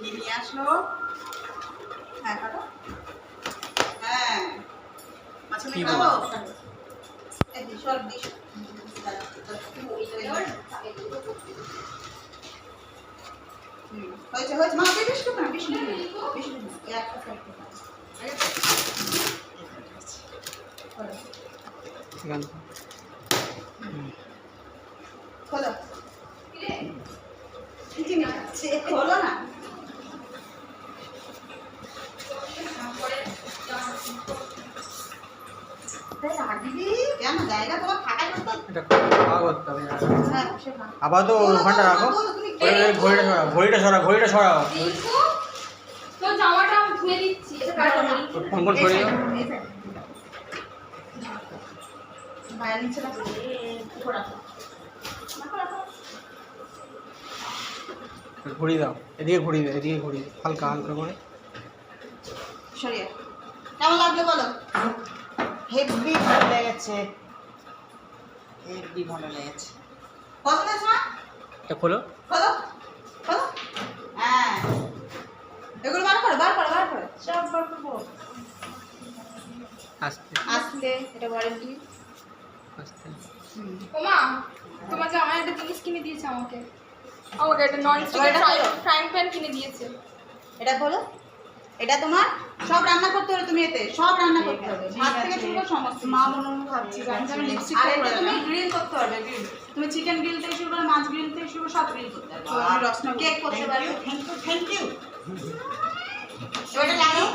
নিয়ে আসলো। হ্যাঁ কাটো। হ্যাঁ মাছের কি কাটো। বলো? এই সর দিস। হয়েছে হয়েছে মা বেশ তো না বেশ না বেশ না একটা সাইড এখান খোলো কি না আছে খোলো না কেন জায়গা তোমার ফাঁকা করতে এটা খাওয়া করতে হবে হ্যাঁ সে না আপাতত ওখানটা রাখো। ঘড়িটা সরাও তো জামাটা আমি ধুয়ে দিচ্ছি। এটা কাটো না। ফোন করে ধরে দাও। বাইরে নিচে রাখো উপর রাখো ঘুরিয়ে দাও, এদিকে ঘুরিয়ে দাও, এদিকে ঘুরিয়ে দাও, হালকা হালকা করে। সরিয়ে কেমন লাগলো বলো হেভি ভালো লেগেছে, হেভি ভালো লেগেছে। কত দিয়েছ মা এটা খোলো। খোলো খোলো হ্যাঁ এগুলো বার করো সব বার করবো। আস্তে আসলে এটা ওয়ারেন্টি আস্তে। ওমা তোমার জামাই একটা জিনিস কিনে দিয়েছে আমাকে একটা নন স্টিক এটা খোলো। ফ্রাইং প্যান কিনে দিয়েছে। এটা খোলো এটা তোমার সব রান্না করতে হবে তুমি এতে সব রান্না করতে হবে ঠিক ভাত আছে। থেকে শুরু করে সমস্ত মা মনে মনে ভাবছি আর এটা তুমি গ্রিল করতে পারবে গ্রিল তুমি চিকেন গ্রিল থেকে শুরু করে মাছ গ্রিল থেকে শুরু করে সব গ্রিল করতে পারবে তুমি রসনা কেক করতে পারবে থ্যাংক ইউ। ওটা লাগাও